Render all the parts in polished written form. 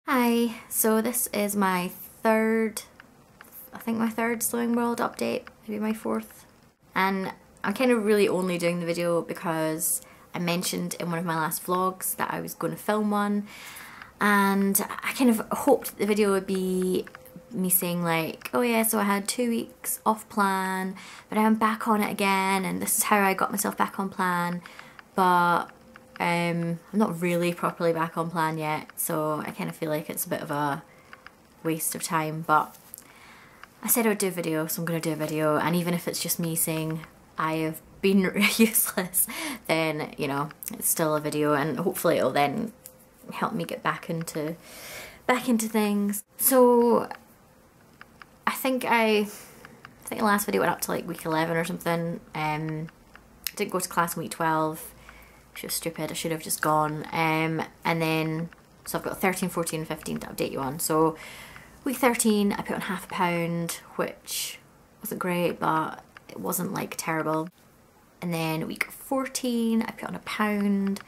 Hi, so this is my third, I think my third Slimming World update, maybe my fourth. And I'm kind of really only doing the video because I mentioned in one of my last vlogs that I was going to film one, and I kind of hoped the video would be me saying like, oh yeah, so I had 2 weeks off plan, but I'm back on it again, and this is how I got myself back on plan. But I'm not really properly back on plan yet, so I kind of feel like it's a bit of a waste of time, but I said I would do a video, so I'm going to do a video, and even if it's just me saying I have been useless, then, you know, it's still a video, and hopefully it'll then help me get back into things. So I think the last video went up to like week 11 or something. Didn't go to class in week 12. Which was stupid, I should have just gone. And then, so I've got 13, 14 and 15 to update you on. So week 13 I put on half a pound, which wasn't great, but it wasn't like terrible. And then week 14 I put on a pound.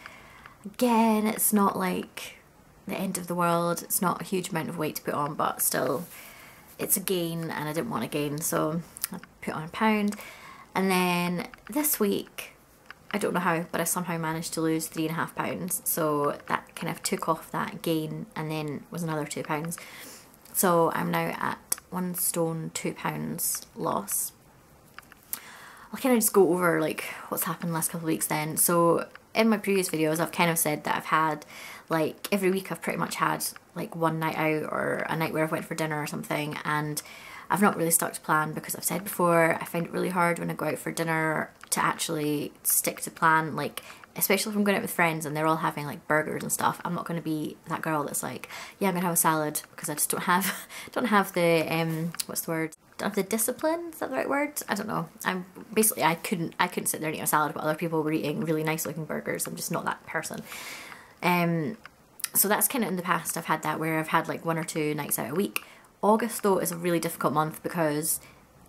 Again, it's not like the end of the world, it's not a huge amount of weight to put on, but still it's a gain, and I didn't want to gain, so I put on a pound. And then this week, I don't know how, but I somehow managed to lose 3.5 pounds, so that kind of took off that gain, and then was another 2 pounds. So I'm now at 1 stone 2 pounds loss. I'll kind of just go over like what's happened the last couple of weeks then. So in my previous videos I've kind of said that I've had like every week I've pretty much had like one night out or a night where I've went for dinner or something, and I've not really stuck to plan because I've said before I find it really hard when I go out for dinner to actually stick to plan, like especially if I'm going out with friends and they're all having like burgers and stuff. I'm not going to be that girl that's like, yeah, I'm going to have a salad, because I just don't have the what's the word? Don't have the discipline, is that the right word? I don't know. I'm basically, I couldn't sit there and eat a salad while other people were eating really nice looking burgers. I'm just not that person. So that's kind of in the past I've had that, where I've had like 1 or 2 nights out a week. August though is a really difficult month because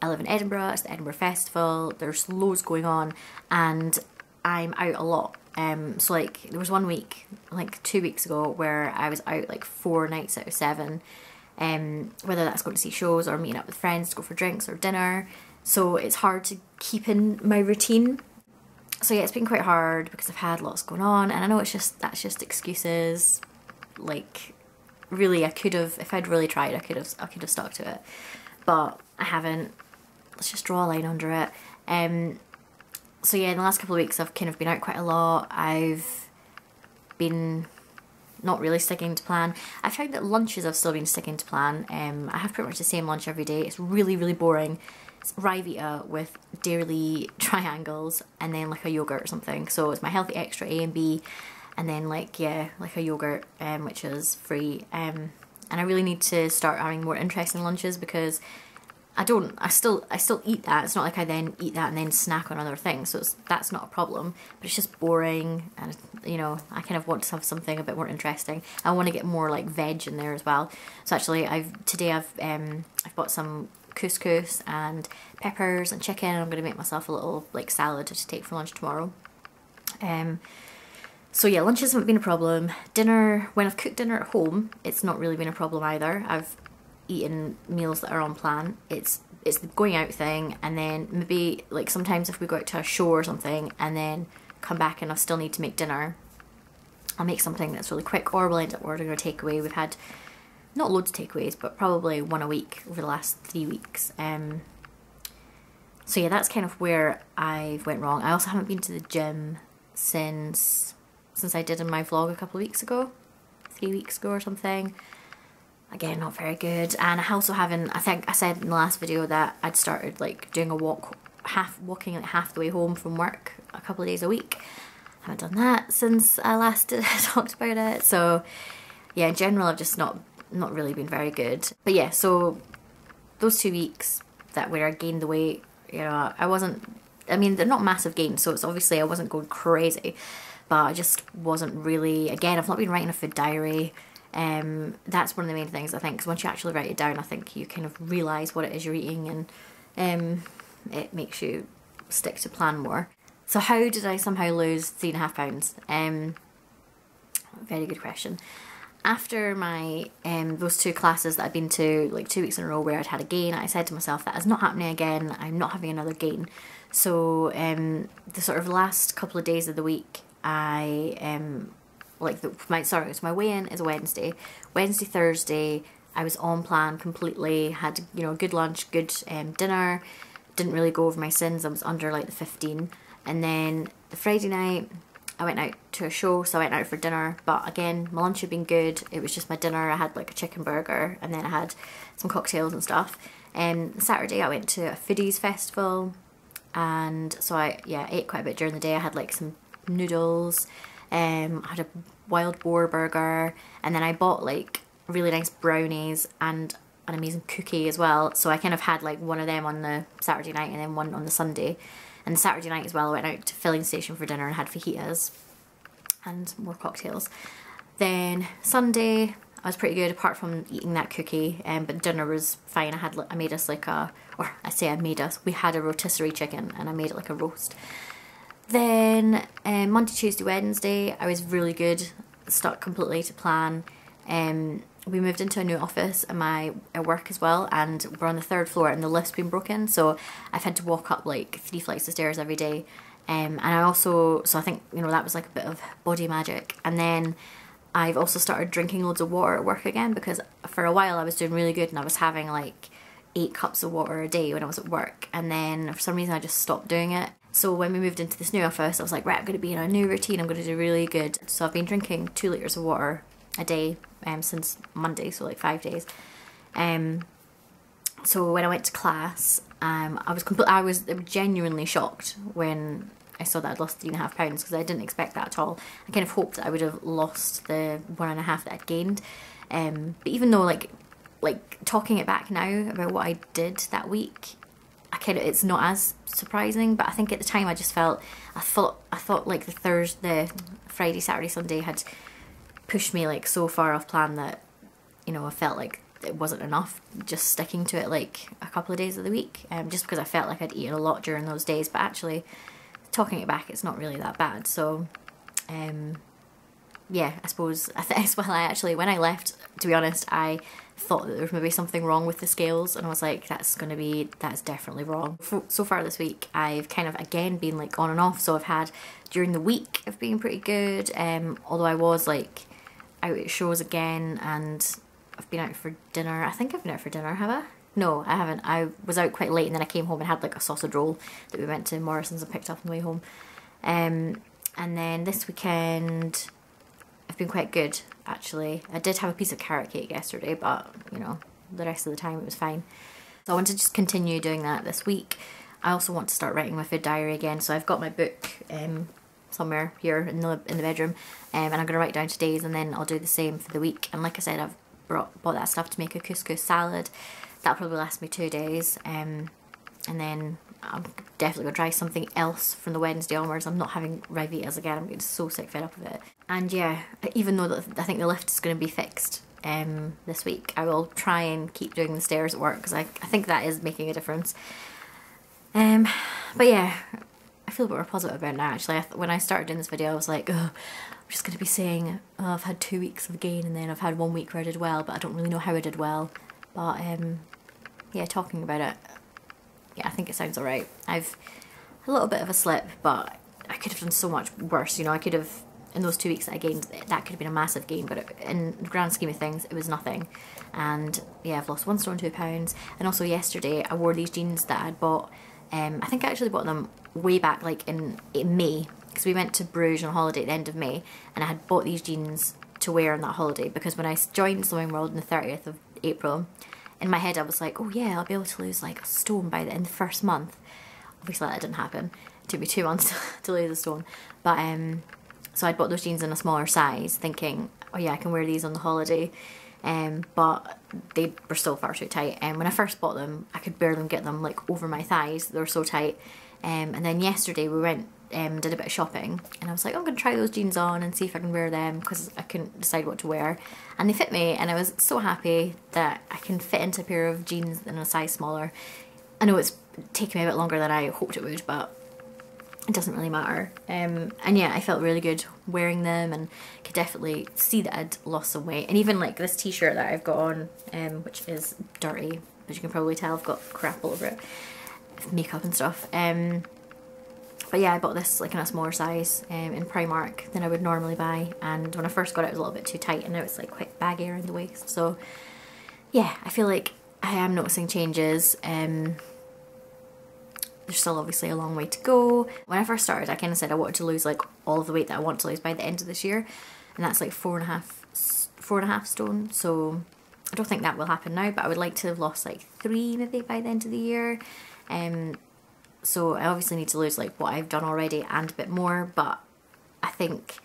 I live in Edinburgh, it's the Edinburgh Festival, there's loads going on, and I'm out a lot. So like there was one week, like 2 weeks ago, where I was out like 4 nights out of 7, whether that's going to see shows or meeting up with friends to go for drinks or dinner, so it's hard to keep in my routine. So yeah, it's been quite hard because I've had lots going on, and I know that's just excuses. Like really, I could have, if I'd really tried, I could have stuck to it, but I haven't. Let's just draw a line under it. So yeah, in the last couple of weeks I've kind of been out quite a lot. I've been not really sticking to plan. I found that lunches I've still been sticking to plan. I have pretty much the same lunch every day. It's really, really boring. It's Ryvita with dairy triangles and then like a yogurt or something. So it's my healthy extra A and B, and then like, yeah, like a yogurt, which is free. And I really need to start having more interesting lunches, because I still eat that. It's not like I then eat that and then snack on other things, so that's not a problem, but it's just boring, and you know, I kind of want to have something a bit more interesting. I want to get more like veg in there as well. So actually today I've bought some couscous and peppers and chicken, and I'm going to make myself a little like salad to take for lunch tomorrow. So yeah, lunches haven't been a problem. Dinner, when I've cooked dinner at home, it's not really been a problem either. I've eaten meals that are on plan. It's the going out thing, and then maybe like sometimes if we go out to a show or something and then come back and I still need to make dinner, I'll make something that's really quick, or we'll end up ordering a takeaway. We've had not loads of takeaways, but probably 1 a week over the last 3 weeks. So yeah, that's kind of where I've went wrong. I also haven't been to the gym since I did in my vlog a couple of weeks ago, 3 weeks ago or something. Again, not very good. And I also haven't, I think I said in the last video that I'd started like doing a walking like half the way home from work a couple of days a week. I haven't done that since I last talked about it. So yeah, in general I've just not really been very good. But yeah, so those 2 weeks that where I gained the weight, you know, I mean, they're not massive gains, so it's obviously I wasn't going crazy, but I just wasn't really, again, I've not been writing a food diary. That's one of the main things, I think, because once you actually write it down, I think you kind of realise what it is you're eating, and it makes you stick to plan more. So how did I somehow lose 3.5 pounds? Very good question. after my those 2 classes that I'd been to like 2 weeks in a row where I'd had a gain, I said to myself that is not happening again. I'm not having another gain. So the sort of last couple of days of the week, I my weigh-in is a Wednesday. Wednesday, Thursday, I was on plan completely. Had, you know, good lunch, good dinner. Didn't really go over my sins. I was under like the 15. And then the Friday night, I went out to a show, so I went out for dinner. But again, my lunch had been good. It was just my dinner. I had like a chicken burger, and then I had some cocktails and stuff. Saturday, I went to a foodies festival, and so I ate quite a bit during the day. I had like some noodles. I had a wild boar burger, and then I bought like really nice brownies and an amazing cookie as well. So I kind of had like one of them on the Saturday night and then one on the Sunday. And the Saturday night as well, I went out to filling station for dinner and had fajitas and more cocktails. Then Sunday, I was pretty good apart from eating that cookie, but dinner was fine. I made us like we had a rotisserie chicken and I made it like a roast. Then Monday, Tuesday, Wednesday, I was really good, stuck completely to plan. We moved into a new office at work as well, and we're on the 3rd floor and the lift's been broken, so I've had to walk up like 3 flights of stairs every day. And I think, you know, that was like a bit of body magic. And then I've also started drinking loads of water at work again, because for a while I was doing really good and I was having like 8 cups of water a day when I was at work, and then for some reason I just stopped doing it. So when we moved into this new office, I was like, right, I'm going to be in a new routine, I'm going to do really good. So I've been drinking 2 litres of water a day since Monday, so like 5 days. So when I went to class, I was genuinely shocked when I saw that I'd lost 3.5 pounds, because I didn't expect that at all. I kind of hoped that I would have lost the 1.5 that I'd gained. But even though like talking it back now about what I did that week, it's not as surprising. But I think at the time I thought like the Friday, Saturday, Sunday had pushed me like so far off plan that, you know, I felt like it wasn't enough just sticking to it like a couple of days of the week, just because I felt like I'd eaten a lot during those days. But actually, talking it back, it's not really that bad. So yeah, I suppose when I left, to be honest, I thought that there was maybe something wrong with the scales, and I was like, that's definitely wrong. So far this week, I've kind of again been like on and off. So I've had, during the week, I've been pretty good, although I was like out at shows again, and I've been out for dinner. I think I've been out for dinner, have I? No, I haven't. I was out quite late, and then I came home and had like a sausage roll that we went to Morrison's and picked up on the way home. And then this weekend, I've been quite good, actually. I did have a piece of carrot cake yesterday, but, you know, the rest of the time it was fine. So I want to just continue doing that this week. I also want to start writing my food diary again, so I've got my book somewhere here in the bedroom, and I'm going to write down today's, and then I'll do the same for the week. And like I said, I've bought that stuff to make a couscous salad. That'll probably last me 2 days, and then I'm definitely going to try something else from the Wednesday onwards. I'm not having Rivitas again. I'm getting so sick fed up of it. And yeah, even though I think the lift is going to be fixed this week, I will try and keep doing the stairs at work, because I think that is making a difference. But yeah, I feel a bit more positive about it now, actually. When I started doing this video, I was like, oh, I'm just going to be saying, oh, I've had 2 weeks of gain, and then I've had 1 week where I did well, but I don't really know how I did well. But yeah, talking about it, yeah, I think it sounds alright. I've a little bit of a slip, but I could have done so much worse, you know. I could have, in those 2 weeks that I gained, that could have been a massive gain, but in the grand scheme of things, it was nothing. And yeah, I've lost 1 stone, 2 pounds. And also yesterday, I wore these jeans that I'd bought. I think I actually bought them way back, like in May, because we went to Bruges on holiday at the end of May, and I had bought these jeans to wear on that holiday, because when I joined Slimming World on the 30th of April, in my head I was like, oh yeah, I'll be able to lose like a stone in the first month. Obviously that didn't happen. It took me 2 months to lose a stone. But so I'd bought those jeans in a smaller size, thinking, oh yeah, I can wear these on the holiday. But they were still far too tight. And when I first bought them, I could barely get them like over my thighs. They were so tight. And then yesterday we went did a bit of shopping, and I was like, I'm going to try those jeans on and see if I can wear them, because I couldn't decide what to wear, and they fit me, and I was so happy that I can fit into a pair of jeans in a size smaller. I know it's taken me a bit longer than I hoped it would, but it doesn't really matter. And yeah, I felt really good wearing them and could definitely see that I'd lost some weight. And even like this t-shirt that I've got on, which is dirty, as you can probably tell, I've got crap all over it, makeup and stuff. But yeah, I bought this like in a smaller size in Primark than I would normally buy, and when I first got it, it was a little bit too tight, and now it's like quite baggy around the waist. So yeah, I feel like I am noticing changes. There's still obviously a long way to go. When I first started, I kind of said I wanted to lose like all of the weight that I want to lose by the end of this year, and that's like 4.5 stone. So I don't think that will happen now, but I would like to have lost like 3 maybe by the end of the year. So I obviously need to lose like what I've done already and a bit more, but I think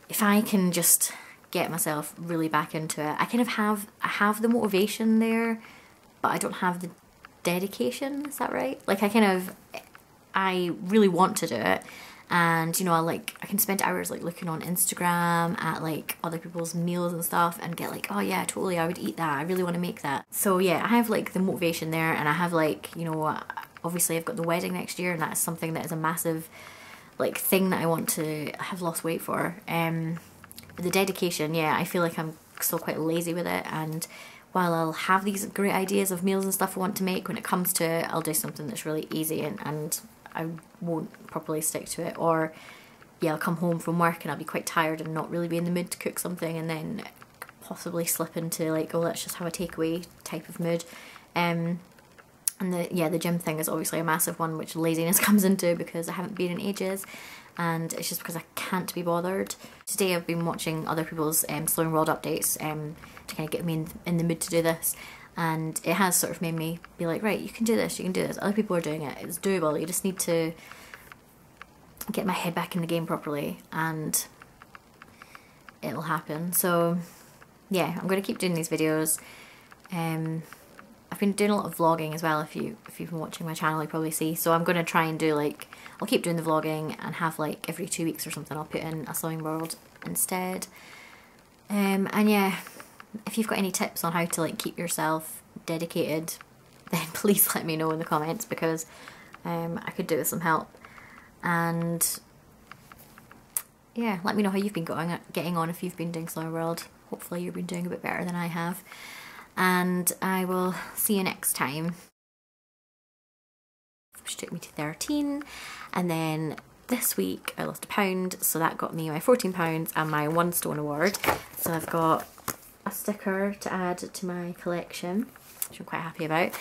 if I can just get myself really back into it, I kind of I have the motivation there, but I don't have the dedication, is that right? Like I really want to do it, and you know, I can spend hours like looking on Instagram at like other people's meals and stuff and get like, oh yeah, totally, I would eat that, I really want to make that. So yeah, I have like the motivation there, and I have like, you know, obviously I've got the wedding next year, and that's something that is a massive like thing that I want to have lost weight for. The dedication, yeah, I feel like I'm still quite lazy with it, and while I'll have these great ideas of meals and stuff I want to make, when it comes to it, I'll do something that's really easy and I won't properly stick to it. Or yeah, I'll come home from work and I'll be quite tired and not really be in the mood to cook something, and then possibly slip into like, oh, let's just have a takeaway type of mood. And the gym thing is obviously a massive one, which laziness comes into because I haven't been in ages, and it's just because I can't be bothered. Today I've been watching other people's Slowing World updates to kind of get me in the mood to do this, and it has sort of made me be like, right, you can do this, you can do this, other people are doing it, it's doable, you just need to get my head back in the game properly and it'll happen. So yeah, I'm going to keep doing these videos. I've been doing a lot of vlogging as well. If you've been watching my channel, you probably see. So I'm going to try and do like, I'll keep doing the vlogging and have like every 2 weeks or something I'll put in a Slowing World instead. And yeah, if you've got any tips on how to like keep yourself dedicated, then please let me know in the comments, because I could do with some help. And yeah, let me know how you've been getting on if you've been doing Slowing World. Hopefully you've been doing a bit better than I have. And I will see you next time. Which took me to 13, and then this week I lost a pound, so that got me my 14 pounds and my 1 stone award. So I've got a sticker to add to my collection, which I'm quite happy about.